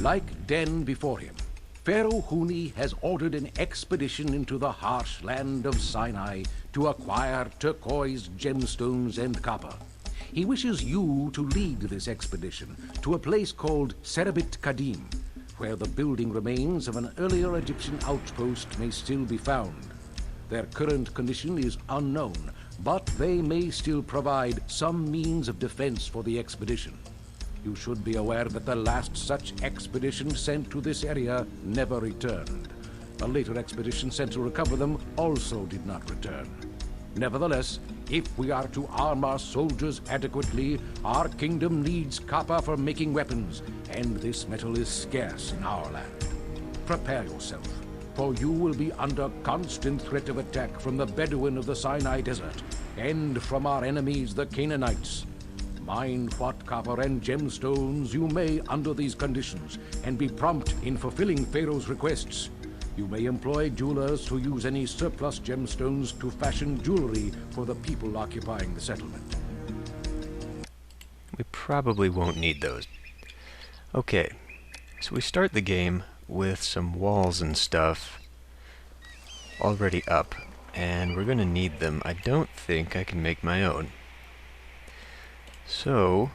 Like Den before him, Pharaoh Huni has ordered an expedition into the harsh land of Sinai to acquire turquoise, gemstones, and copper. He wishes you to lead this expedition to a place called Serabit Khadim, where the building remains of an earlier Egyptian outpost may still be found. Their current condition is unknown, but they may still provide some means of defense for the expedition. You should be aware that the last such expedition sent to this area never returned. A later expedition sent to recover them also did not return. Nevertheless, if we are to arm our soldiers adequately, our kingdom needs copper for making weapons, and this metal is scarce in our land. Prepare yourself, for you will be under constant threat of attack from the Bedouin of the Sinai Desert, and from our enemies, the Canaanites. Mine what copper and gemstones you may under these conditions, and be prompt in fulfilling Pharaoh's requests. You may employ jewelers to use any surplus gemstones to fashion jewelry for the people occupying the settlement. We probably won't need those. Okay, so we start the game with some walls and stuff already up, and we're going to need them. I don't think I can make my own. So,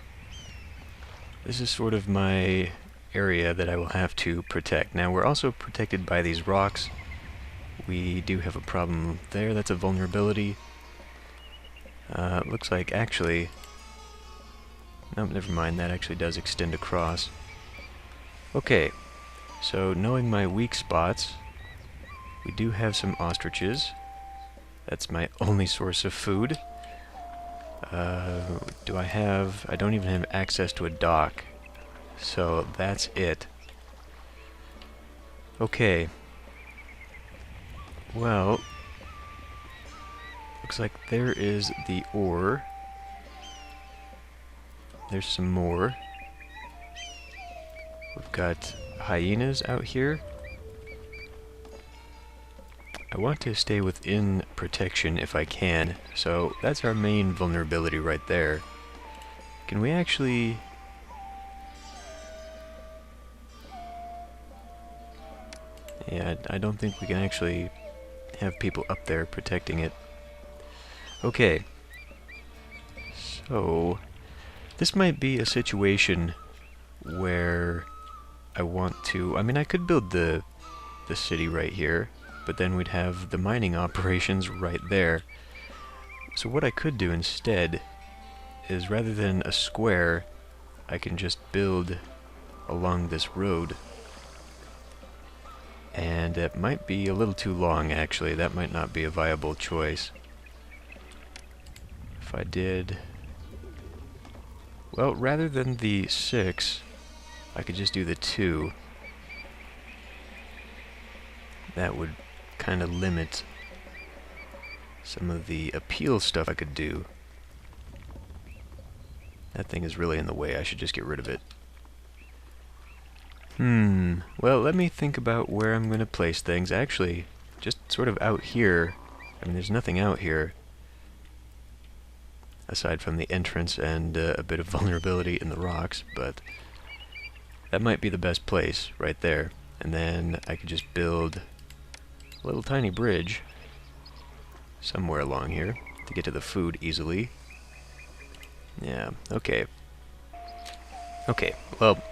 this is sort of my area that I will have to protect. Now, we're also protected by these rocks. We do have a problem there. That's a vulnerability. Looks like actually... Nope, never mind. That actually does extend across. Okay, so knowing my weak spots, we do have some ostriches. That's my only source of food. Do I have... I don't even have access to a dock. So that's it. Okay. Well, looks like there is the ore. There's some more. We've got hyenas out here. I want to stay within protection if I can, so that's our main vulnerability right there. Can we actually... Yeah, I don't think we can actually have people up there protecting it. Okay. So, this might be a situation where I want to... I mean, I could build the city right here, but then we'd have the mining operations right there. So what I could do instead is, rather than a square, I can just build along this road. And it might be a little too long, actually. That might not be a viable choice. If I did... Well, rather than the 6, I could just do the 2. That would kind of limit some of the appeal stuff I could do. That thing is really in the way. I should just get rid of it. Well, let me think about where I'm going to place things. Actually, just sort of out here. I mean, there's nothing out here aside from the entrance and a bit of vulnerability in the rocks, but that might be the best place right there. And then I could just build a little tiny bridge somewhere along here to get to the food easily. Yeah, okay. Okay, well,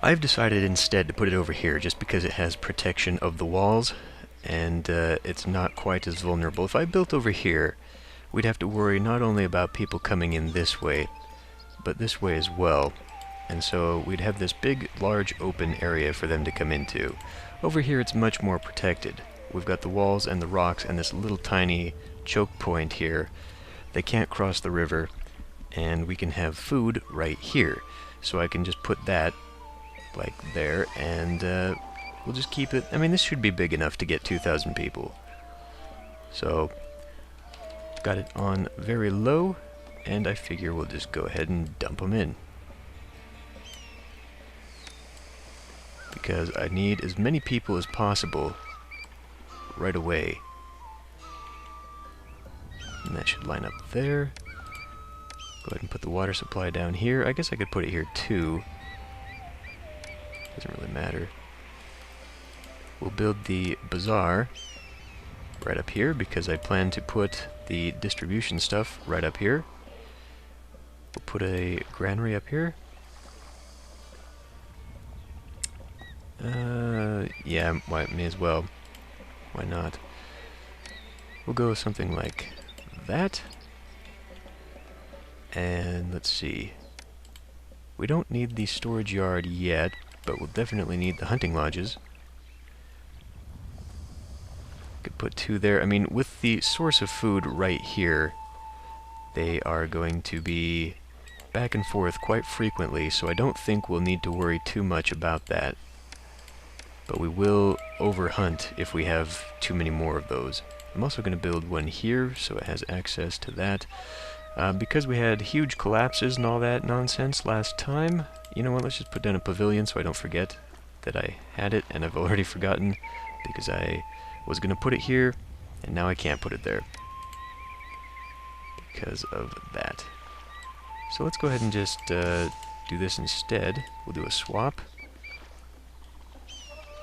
I've decided instead to put it over here just because it has protection of the walls and it's not quite as vulnerable. If I built over here, we'd have to worry not only about people coming in this way, but this way as well. And so we'd have this big, large open area for them to come into. Over here it's much more protected. We've got the walls and the rocks and this little tiny choke point here. They can't cross the river, and we can have food right here. So I can just put that like there, and we'll just keep it. I mean, this should be big enough to get 2,000 people. So, got it on very low, and I figure we'll just go ahead and dump them in. Because I need as many people as possible right away. And that should line up there. Go ahead and put the water supply down here. I guess I could put it here too. Doesn't really matter. We'll build the bazaar right up here because I plan to put the distribution stuff right up here. We'll put a granary up here. Yeah, may as well. Why not? We'll go with something like that. And let's see. We don't need the storage yard yet, but we'll definitely need the hunting lodges. Could put 2 there. I mean, with the source of food right here, they are going to be back and forth quite frequently, so I don't think we'll need to worry too much about that. But we will overhunt if we have too many more of those. I'm also going to build one here, so it has access to that. Because we had huge collapses and all that nonsense last time, you know what, let's just put down a pavilion so I don't forget that I had it, and I've already forgotten because I was going to put it here, and now I can't put it there because of that. So let's go ahead and just do this instead. We'll do a swap.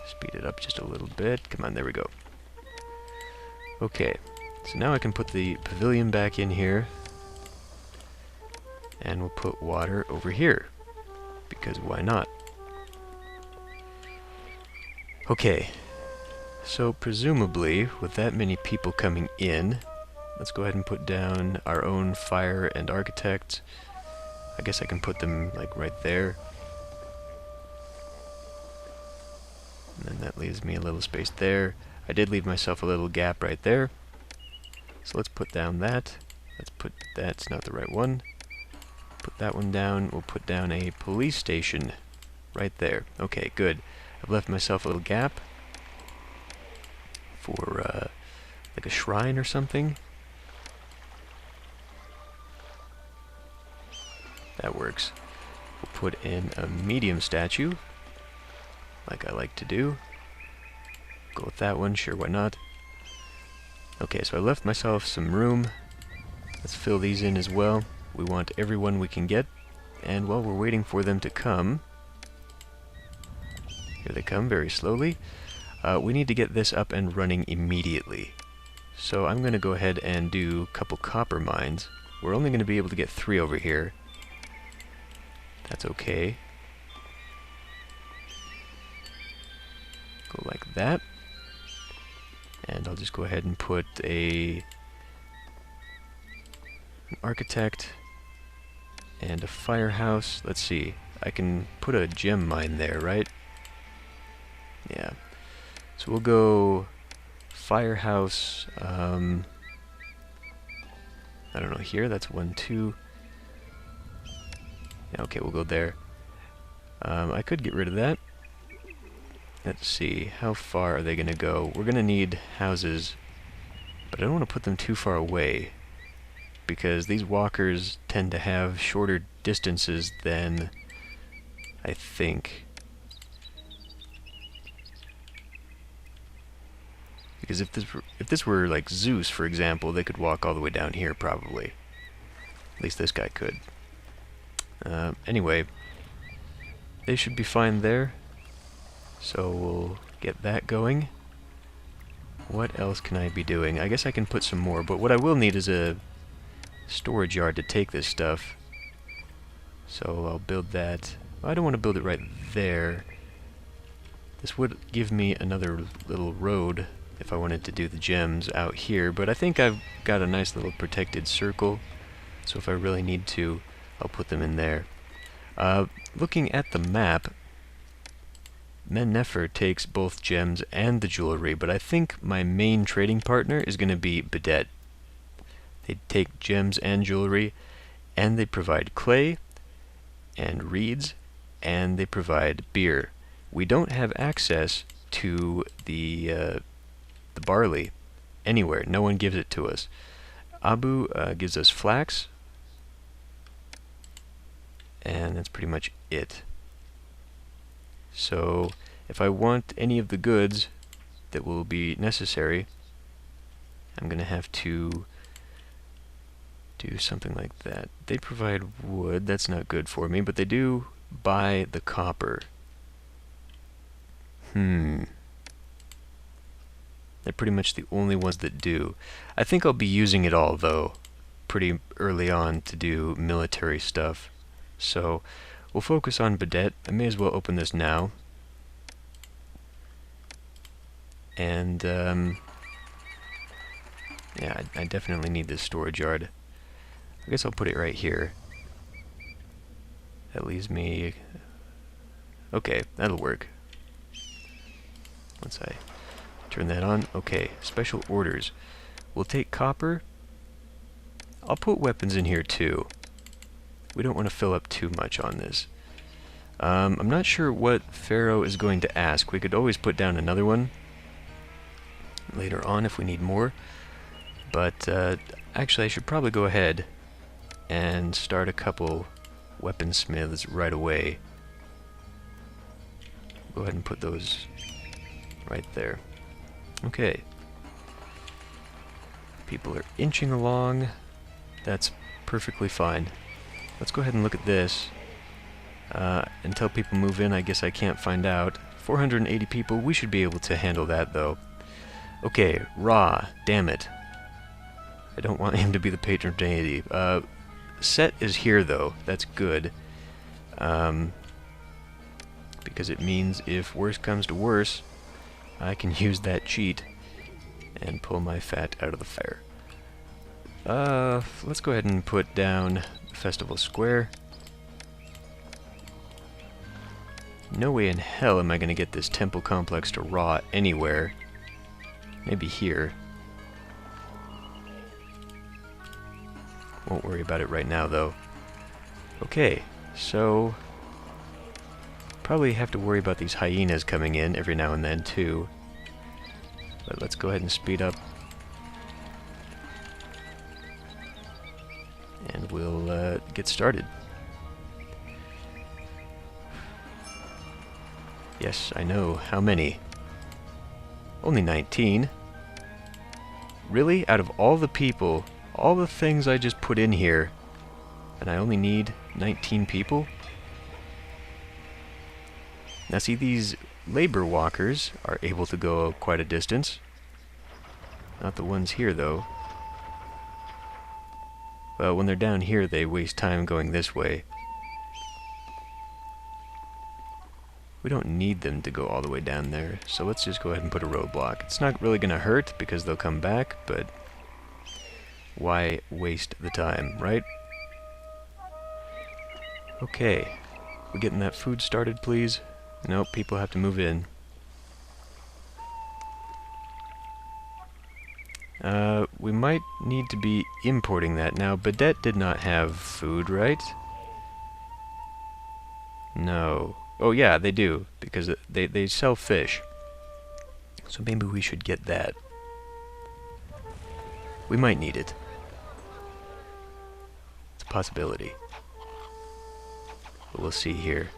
Speed it up just a little bit. Come on, there we go. Okay, so now I can put the pavilion back in here. And we'll put water over here, because why not? Okay, so presumably, with that many people coming in, let's go ahead and put down our own fire and architect. I guess I can put them, like, right there. And then that leaves me a little space there. I did leave myself a little gap right there. So let's put down that. Let's put that's not the right one. Put that one down. We'll put down a police station right there. Okay, good. I've left myself a little gap for like a shrine or something. That works. We'll put in a medium statue, like I like to do. Go with that one, sure, why not? Okay, so I left myself some room. Let's fill these in as well. We want everyone we can get, and while we're waiting for them to come, here they come very slowly, we need to get this up and running immediately. So I'm going to go ahead and do a couple copper mines. We're only going to be able to get 3 over here. That's okay. Go like that. And I'll just go ahead and put an architect and a firehouse. Let's see. I can put a gem mine there, right? Yeah. So we'll go firehouse. I don't know, here. That's 1, 2. Yeah, okay, we'll go there. I could get rid of that. Let's see. How far are they going to go? We're going to need houses, but I don't want to put them too far away, because these walkers tend to have shorter distances than I think. Because if this were like Zeus, for example, they could walk all the way down here probably. At least this guy could. Anyway, they should be fine there. So we'll get that going. What else can I be doing? I guess I can put some more, but what I will need is a storage yard to take this stuff. So I'll build that. I don't want to build it right there. This would give me another little road if I wanted to do the gems out here, but I think I've got a nice little protected circle, so if I really need to, I'll put them in there. Looking at the map, Men-Nefer takes both gems and the jewelry, but I think my main trading partner is going to be Bedet. They take gems and jewelry, and they provide clay and reeds, and they provide beer. We don't have access to the barley anywhere. No one gives it to us. Abu gives us flax, and that's pretty much it. So if I want any of the goods that will be necessary, I'm going to have to do something like that. They provide wood. That's not good for me, but they do buy the copper. They're pretty much the only ones that do. I think I'll be using it all, though, pretty early on to do military stuff. So we'll focus on Bidet. I may as well open this now. And, yeah, I definitely need this storage yard. I guess I'll put it right here. That leaves me... Okay, that'll work. Once I turn that on. Okay, special orders. We'll take copper. I'll put weapons in here too. We don't want to fill up too much on this. I'm not sure what Pharaoh is going to ask. We could always put down another one later on if we need more. But actually I should probably go ahead and start a couple weaponsmiths right away. Go ahead and put those right there. Okay. People are inching along. That's perfectly fine. Let's go ahead and look at this. Until people move in, I guess I can't find out. 480 people. We should be able to handle that, though. Okay, Ra. Damn it. I don't want him to be the patron deity. Set is here, though. That's good. Because it means if worse comes to worse, I can use that cheat and pull my fat out of the fire. Let's go ahead and put down Festival Square. No way in hell am I going to get this temple complex to Ra anywhere. Maybe here. Won't worry about it right now, though. Okay, so... probably have to worry about these hyenas coming in every now and then, too. But let's go ahead and speed up. And we'll get started. Yes, I know. How many? Only 19. Really? Out of all the people, all the things I just put in here, and I only need 19 people? Now see, these labor walkers are able to go quite a distance. Not the ones here, though. Well, when they're down here, they waste time going this way. We don't need them to go all the way down there, so let's just go ahead and put a roadblock. It's not really going to hurt, because they'll come back, but why waste the time, right? Okay. We getting that food started, please? Nope, people have to move in. We might need to be importing that. Now, Bidet did not have food, right? No. Oh yeah, they do, because they sell fish. So maybe we should get that. We might need it. It's a possibility. But we'll see here.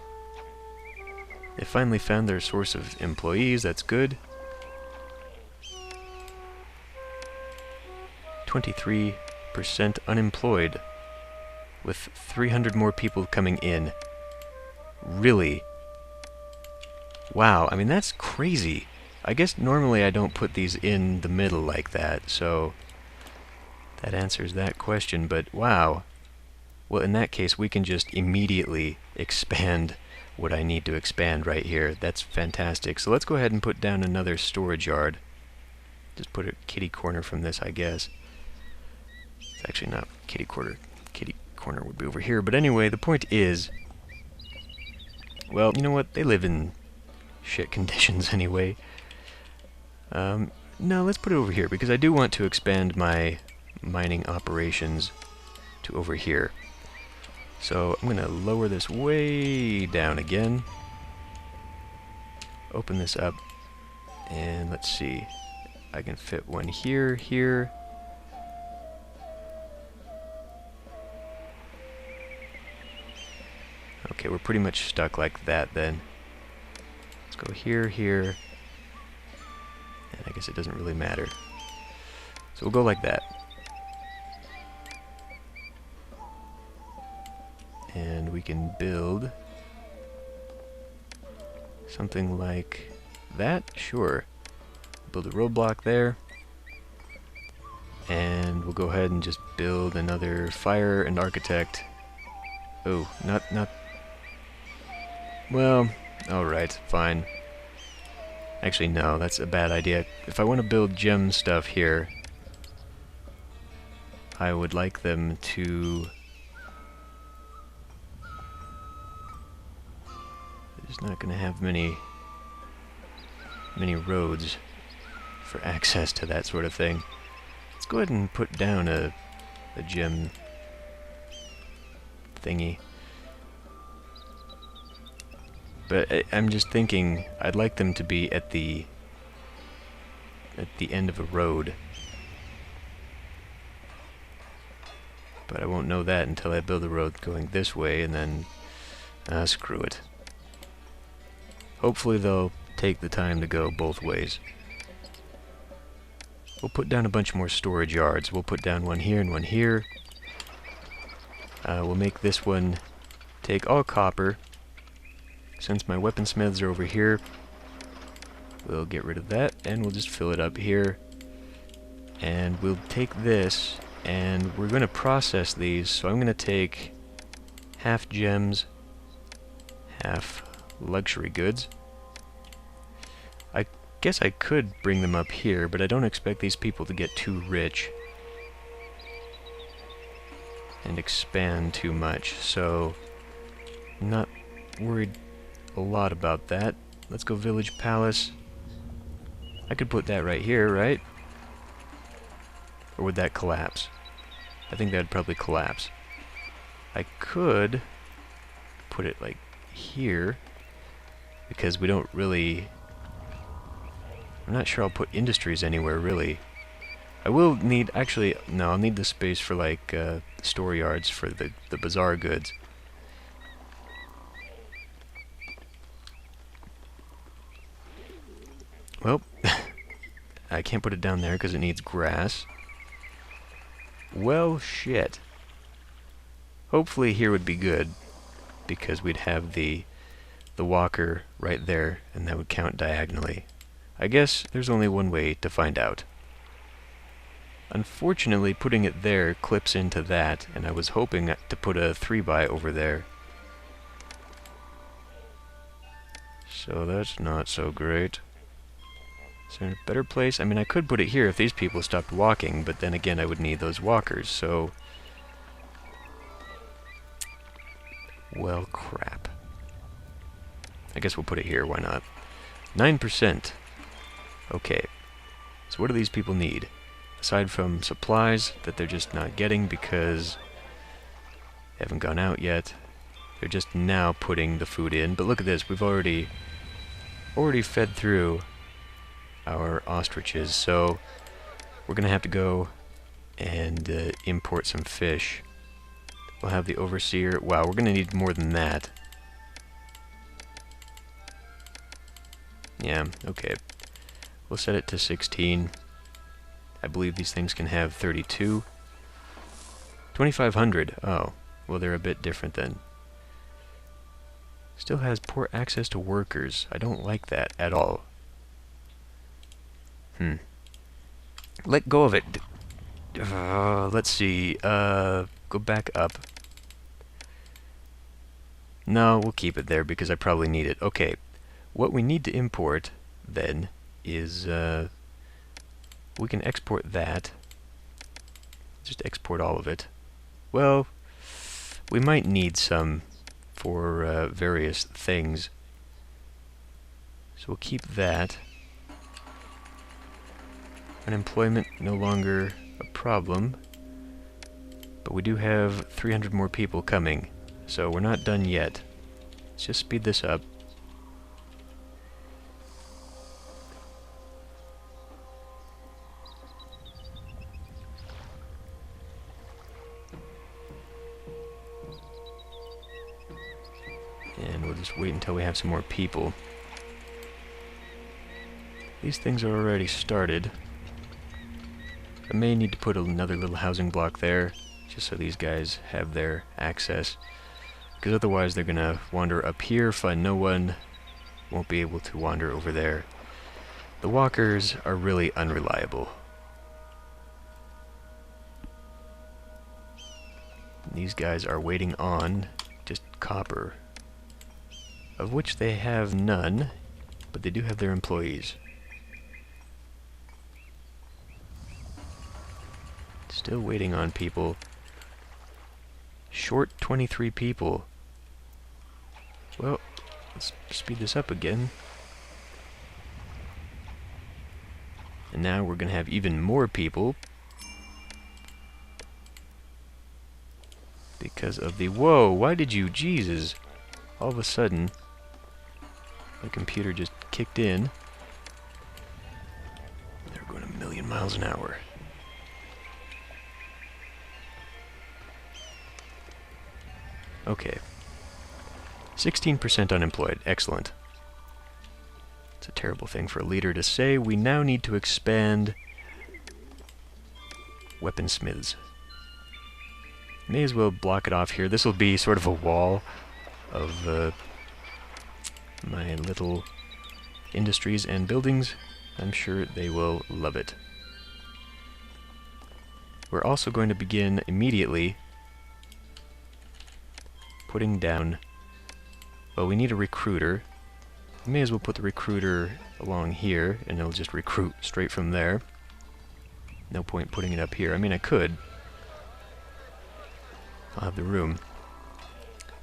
They finally found their source of employees, that's good. 23% unemployed, with 300 more people coming in. Really? Wow, I mean that's crazy. I guess normally I don't put these in the middle like that, so that answers that question, but wow. Well, in that case, we can just immediately expand what I need to expand right here. That's fantastic. So let's go ahead and put down another storage yard. Just put a kitty corner from this, I guess. It's actually not kitty corner. Kitty corner would be over here. But anyway, the point is, well, you know what? They live in shit conditions anyway. No, let's put it over here, because I do want to expand my mining operations to over here. So I'm going to lower this way down again. Open this up. And let's see. I can fit one here, here. Okay, we're pretty much stuck like that then. Let's go here, here. And I guess it doesn't really matter. So we'll go like that. And we can build something like that? Sure. Build a roadblock there. And we'll go ahead and just build another fire and architect. Oh, not... Well, alright, fine. Actually, no, that's a bad idea. If I want to build gem stuff here, I would like them to... There's not going to have many roads for access to that sort of thing. Let's go ahead and put down a gem thingy. But I'm just thinking, I'd like them to be at the end of a road. But I won't know that until I build a road going this way, and then... screw it. Hopefully they'll take the time to go both ways. We'll put down a bunch more storage yards. We'll put down one here and one here. We'll make this one take all copper. Since my weaponsmiths are over here, we'll get rid of that, and we'll just fill it up here. And we'll take this, and we're going to process these, so I'm going to take half gems, half luxury goods. I guess I could bring them up here, but I don't expect these people to get too rich and expand too much, so I'm not worried a lot about that. Let's go village palace. I could put that right here, right? Or would that collapse? I think that'd probably collapse. I could put it like here, because we don't really... I'm not sure I'll put industries anywhere, really. I will need... Actually, no, I'll need the space for, like, store yards for the bazaar goods. Well, I can't put it down there because it needs grass. Well, shit. Hopefully here would be good, because we'd have the walker right there, and that would count diagonally. I guess there's only one way to find out. Unfortunately, putting it there clips into that, and I was hoping to put a 3x over there. So that's not so great. Is there a better place? I mean, I could put it here if these people stopped walking, but then again I would need those walkers, so... Well, crap. I guess we'll put it here, why not? 9%. Okay. So what do these people need? Aside from supplies that they're just not getting because they haven't gone out yet. They're just now putting the food in. But look at this, we've already fed through our ostriches, so we're gonna have to go and import some fish. We'll have the overseer. Wow, we're gonna need more than that. Yeah, okay. We'll set it to 16. I believe these things can have 32. 2,500. Oh, well, they're a bit different then. Still has poor access to workers. I don't like that at all. Let go of it. Let's see. Go back up. No, we'll keep it there because I probably need it. Okay. What we need to import, then, is... we can export that. Just export all of it. Well, we might need some for various things. So we'll keep that. Unemployment no longer a problem. But we do have 300 more people coming. So we're not done yet. Let's just speed this up. And we'll just wait until we have some more people. These things are already started. I may need to put another little housing block there, just so these guys have their access. Because otherwise they're gonna wander up here, find no one, won't be able to wander over there. The walkers are really unreliable. These guys are waiting on just copper, of which they have none, but they do have their employees. Still waiting on people. Short 23 people. Well, let's speed this up again. And now we're going to have even more people because of the... Whoa, why did you... Jesus. All of a sudden, the computer just kicked in. They're going a million miles an hour. Okay. 16% unemployed. Excellent. It's a terrible thing for a leader to say. We now need to expand weaponsmiths. May as well block it off here. This will be sort of a wall of my little industries and buildings. I'm sure they will love it. We're also going to begin immediately putting down... Well, we need a recruiter. We may as well put the recruiter along here, and it'll just recruit straight from there. No point putting it up here. I mean, I could. I'll have the room.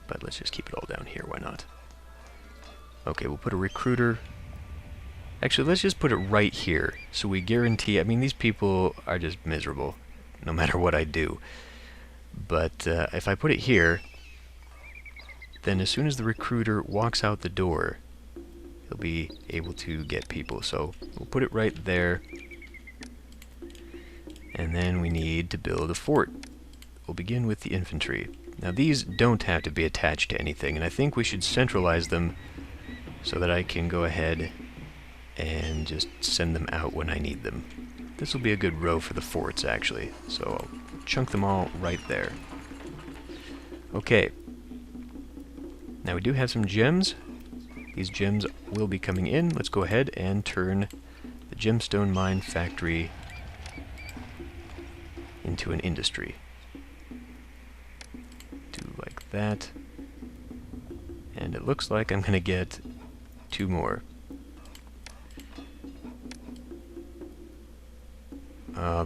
But let's just keep it all down here. Why not? Okay, we'll put a recruiter. Actually, let's just put it right here, so we guarantee... I mean, these people are just miserable, no matter what I do. But if I put it here, then as soon as the recruiter walks out the door, he'll be able to get people. So we'll put it right there. And then we need to build a fort. We'll begin with the infantry. Now these don't have to be attached to anything, and I think we should centralize them so that I can go ahead and just send them out when I need them. This will be a good row for the forts, actually. So I'll chunk them all right there. Okay. Now we do have some gems. These gems will be coming in. Let's go ahead and turn the gemstone mine factory into an industry. Do like that. And it looks like I'm going to get 2 more.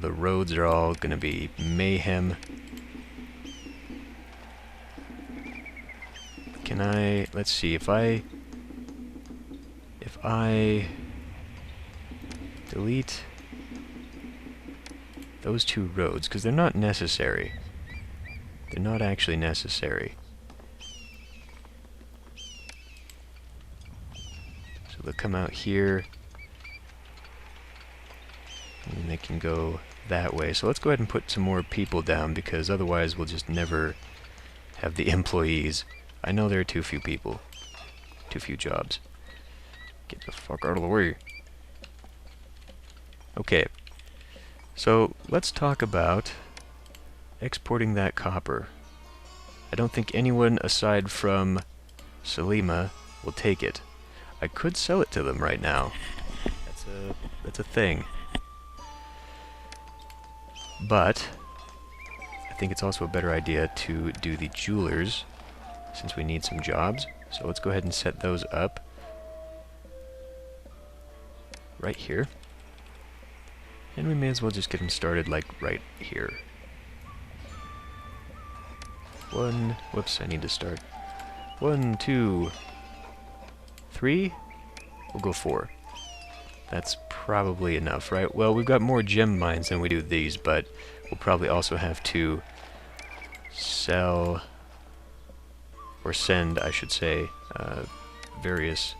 The roads are all going to be mayhem. Can I... Let's see, if I delete those 2 roads, because they're not necessary. They're not actually necessary. So they'll come out here, and they can go that way. So let's go ahead and put some more people down, because otherwise we'll just never have the employees. I know there are too few people. Too few jobs. Get the fuck out of the way. Okay. So, let's talk about exporting that copper. I don't think anyone aside from Salima will take it. I could sell it to them right now. That's a thing. But I think it's also a better idea to do the jewelers, since we need some jobs. So let's go ahead and set those up right here. And we may as well just get them started like right here. Whoops, I need to start. 1, 2, 3. We'll go 4. That's probably enough, right? Well, we've got more gem mines than we do these, but we'll probably also have to sell, or send, I should say, various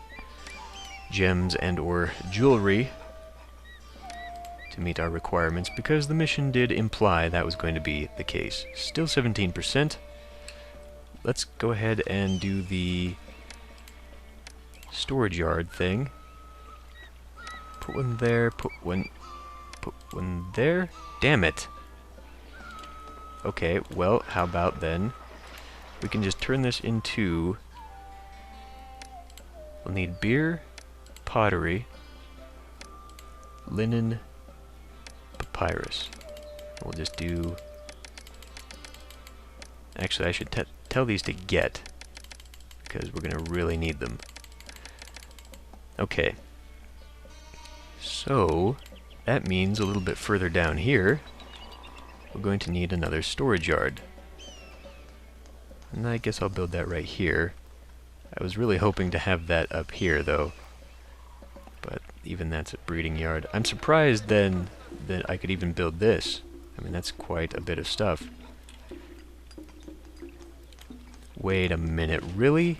gems and or jewelry to meet our requirements, because the mission did imply that was going to be the case. Still 17%. Let's go ahead and do the storage yard thing. Put one there, put one there. Damn it. Okay, well, how about then we can just turn this into... We'll need beer, pottery, linen, papyrus. We'll just do... Actually, I should tell these to get, because we're going to really need them. Okay. So, that means a little bit further down here, we're going to need another storage yard. And I guess I'll build that right here. I was really hoping to have that up here, though. But even that's a breeding yard. I'm surprised, then, that I could even build this. I mean, that's quite a bit of stuff. Wait a minute, really?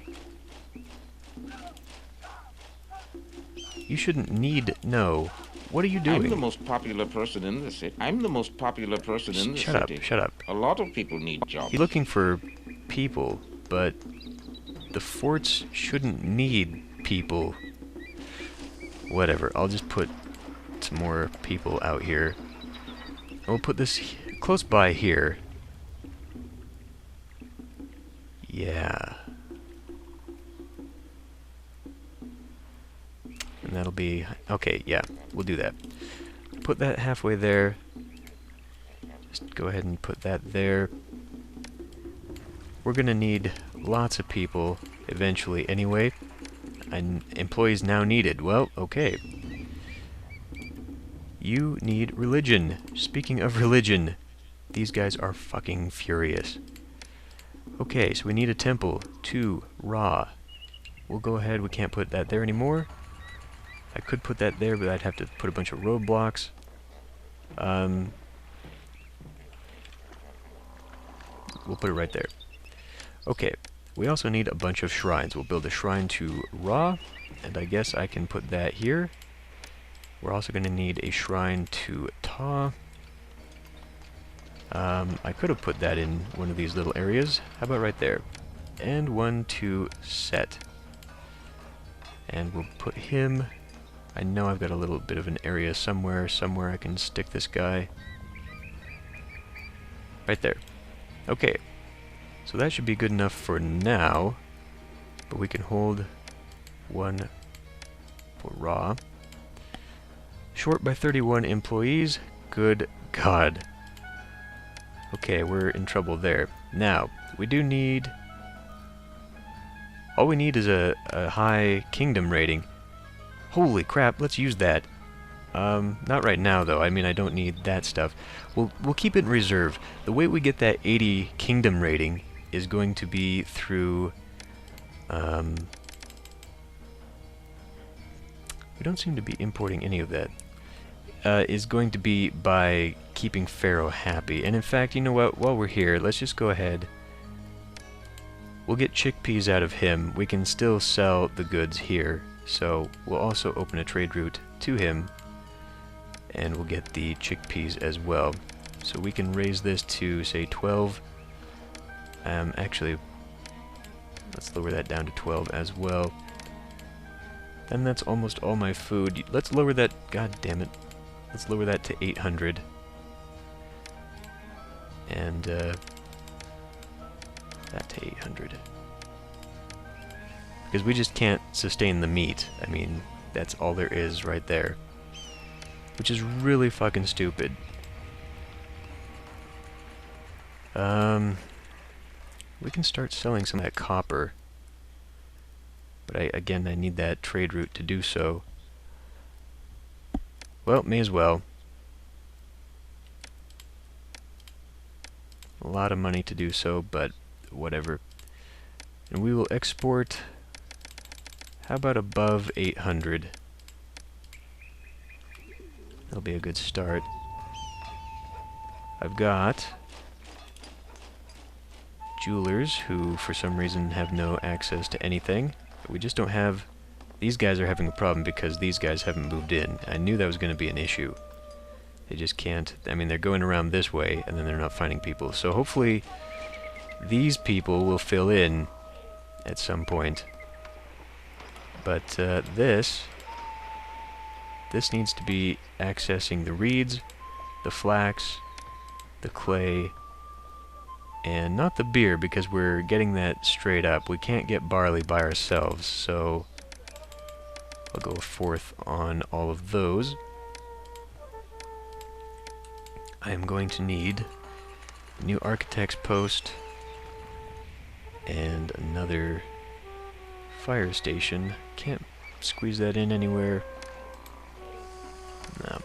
You shouldn't need... No. What are you doing? I'm the most popular person in the city. I'm the most popular person in the city. Shut up, shut up. A lot of people need jobs. You're looking for people, but the forts shouldn't need people. Whatever, I'll just put some more people out here. And we'll put this close by here. Yeah. And that'll be... Okay, yeah, we'll do that. Put that halfway there. Just go ahead and put that there. We're gonna need lots of people eventually anyway. And employees now needed. Well, okay. You need religion. Speaking of religion, these guys are fucking furious. Okay, so we need a temple to Ra. We'll go ahead, we can't put that there anymore. I could put that there, but I'd have to put a bunch of roadblocks. We'll put it right there. Okay, we also need a bunch of shrines. We'll build a shrine to Ra, and I guess I can put that here. We're also going to need a shrine to Ta. I could have put that in one of these little areas. How about right there? And one to Set. And we'll put him... I know I've got a little bit of an area somewhere I can stick this guy. Right there. Okay. So that should be good enough for now. But we can hold one for Ra. Short by 31 employees. Good God. Okay, we're in trouble there. Now, we do need... All we need is a high kingdom rating. Holy crap, let's use that. Not right now, though. I mean, I don't need that stuff. We'll keep it in reserve. The way we get that 80 kingdom rating is going to be through... we don't seem to be importing any of that. Is going to be by keeping Pharaoh happy. And in fact, you know what? While we're here, let's just go ahead. We'll get chickpeas out of him. We can still sell the goods here. So we'll also open a trade route to him. And we'll get the chickpeas as well. So we can raise this to, say, 12. Actually, let's lower that down to 12 as well. And that's almost all my food. Let's lower that... God damn it. Let's lower that to 800. And, that to 800. Because we just can't sustain the meat. I mean, that's all there is right there. Which is really fucking stupid. We can start selling some of that copper. But again, I need that trade route to do so. Well, may as well. A lot of money to do so, but whatever. And we will export... How about above 800? That'll be a good start. I've got... jewelers who, for some reason, have no access to anything. We just don't have... These guys are having a problem because these guys haven't moved in. I knew that was going to be an issue. They just can't... I mean, they're going around this way, and then they're not finding people. So hopefully, these people will fill in at some point. But this needs to be accessing the reeds, the flax, the clay, and not the beer, because we're getting that straight up. We can't get barley by ourselves, so I'll go forth on all of those. I am going to need a new architect's post and another fire station. Can't squeeze that in anywhere. No.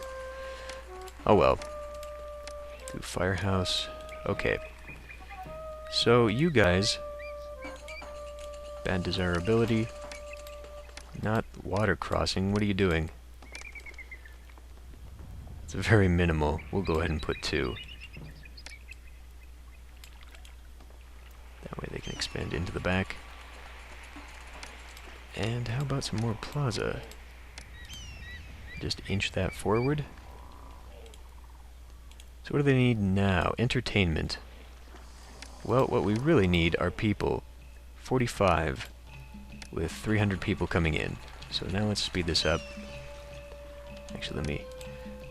Oh well. Do firehouse. Okay. So you guys, bad desirability, not water crossing. What are you doing? It's very minimal. We'll go ahead and put 2. That way they can expand into the back. And how about some more plaza? Just inch that forward. So what do they need now? Entertainment. Well, what we really need are people. 45 with 300 people coming in. So now let's speed this up. Actually, let me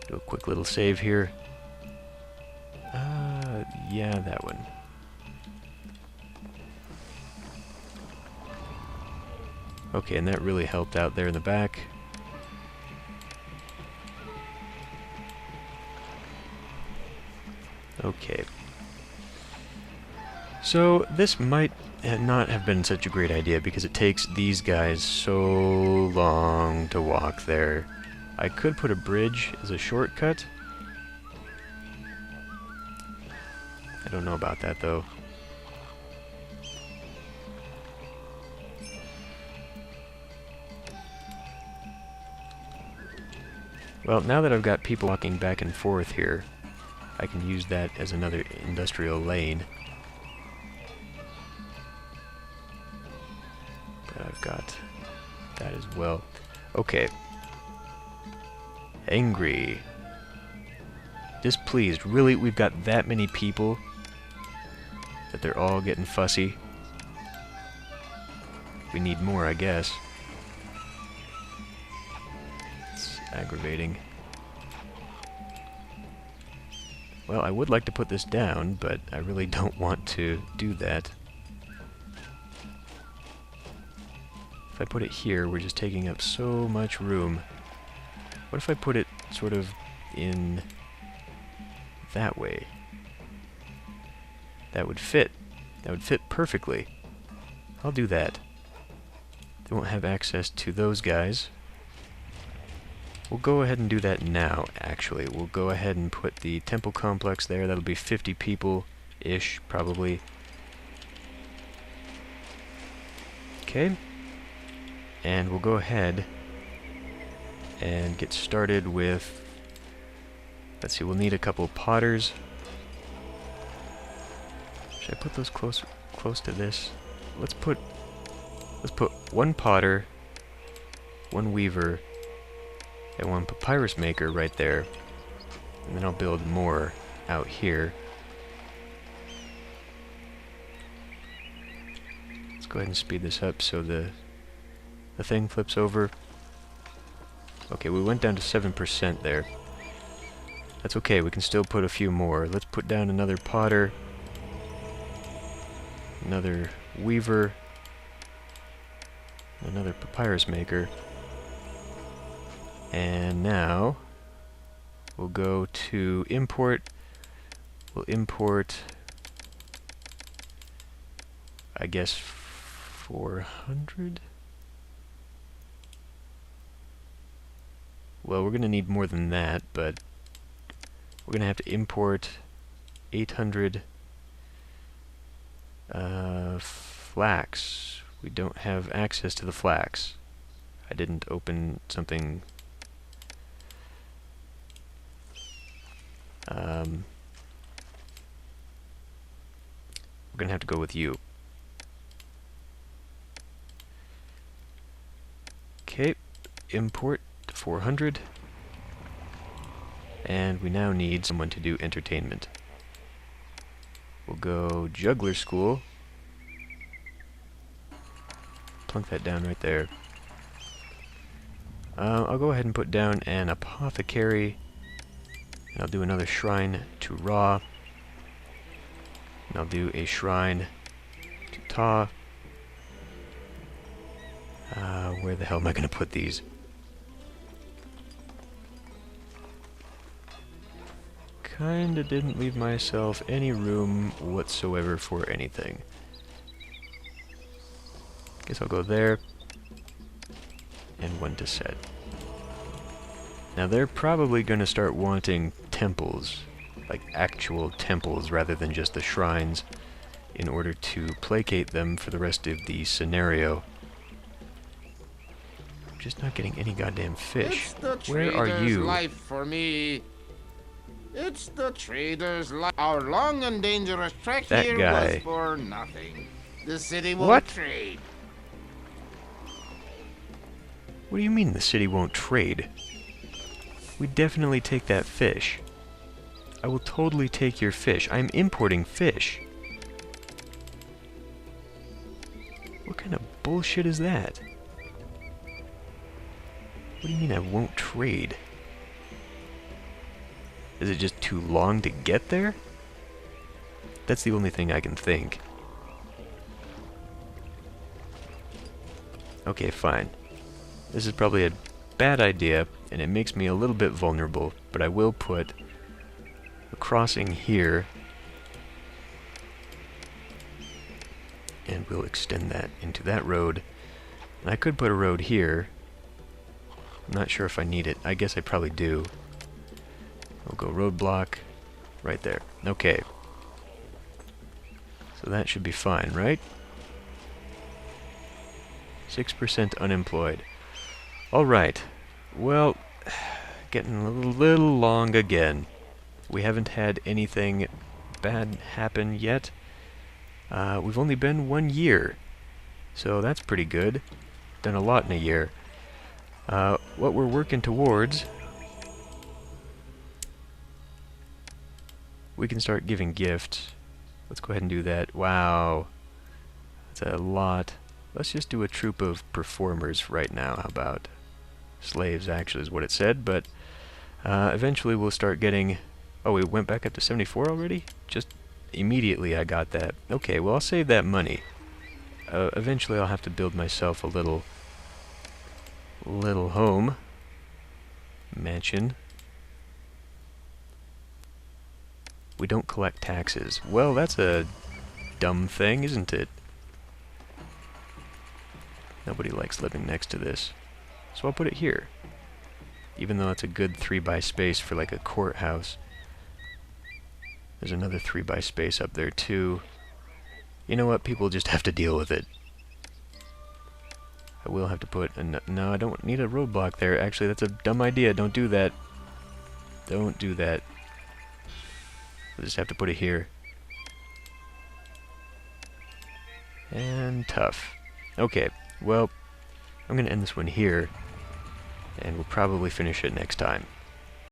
do a quick little save here. Yeah, that one. Okay, and that really helped out there in the back. Okay. So this might not have been such a great idea because it takes these guys so long to walk there. I could put a bridge as a shortcut. I don't know about that though. Well, now that I've got people walking back and forth here, I can use that as another industrial lane. But I've got that as well. Okay. Angry. Displeased. Really, we've got that many people that they're all getting fussy. We need more, I guess. It's aggravating. Well, I would like to put this down, but I really don't want to do that. If I put it here, we're just taking up so much room. What if I put it sort of in that way? That would fit. That would fit perfectly. I'll do that. They won't have access to those guys. We'll go ahead and do that now, actually. We'll go ahead and put the temple complex there. That'll be 50 people-ish, probably. Okay. And we'll go ahead and get started with... Let's see, we'll need a couple potters. Should I put those close to this? Let's put 1 potter, 1 weaver, and 1 papyrus maker right there. And then I'll build more out here. Let's go ahead and speed this up so the thing flips over. Okay, we went down to 7% there. That's okay, we can still put a few more. Let's put down another potter, another weaver, another papyrus maker. And now we'll go to import. We'll import, I guess, 400? Well, we're going to need more than that, but we're going to have to import 800 flax. We don't have access to the flax. I didn't open something. We're going to have to go with you. Okay, import to 400. And we now need someone to do entertainment. We'll go juggler school. Plunk that down right there. I'll go ahead and put down an apothecary. And I'll do another shrine to Ra. And I'll do a shrine to Ta. Where the hell am I going to put these? kinda didn't leave myself any room whatsoever for anything. Guess I'll go there, and one to set. Now they're probably gonna start wanting temples, like actual temples rather than just the shrines, in order to placate them for the rest of the scenario. I'm just not getting any goddamn fish. Where are you? Life for me. It's the trader's life. Our long and dangerous trek That here guy. was for nothing. The city won't What? trade. What do you mean the city won't trade? We definitely take that fish. I will totally take your fish. I'm importing fish. What kind of bullshit is that? What do you mean I won't trade? Is it just too long to get there? That's the only thing I can think. Okay, fine. This is probably a bad idea, and it makes me a little bit vulnerable, but I will put a crossing here, and we'll extend that into that road. And I could put a road here. I'm not sure if I need it. I guess I probably do. We'll go roadblock right there. Okay. So that should be fine, right? 6% unemployed. Alright. Well, getting a little long again. We haven't had anything bad happen yet. We've only been 1 year. So that's pretty good. Done a lot in a year. What we're working towards... we can start giving gifts. Let's go ahead and do that. Wow. That's a lot. Let's just do a troop of performers right now. How about slaves, actually, is what it said. But eventually we'll start getting... oh, we went back up to 74 already? Just immediately I got that. Okay, well, I'll save that money. Eventually I'll have to build myself a little home. Mansion. We don't collect taxes. Well, that's a dumb thing, isn't it? Nobody likes living next to this. So I'll put it here. Even though it's a good 3x space for like a courthouse. There's another 3x space up there too. You know what? People just have to deal with it. I will have to put no, I don't need a roadblock there. Actually, that's a dumb idea. Don't do that. Don't do that. We'll just have to put it here. And tough. Okay, well, I'm going to end this one here, and we'll probably finish it next time.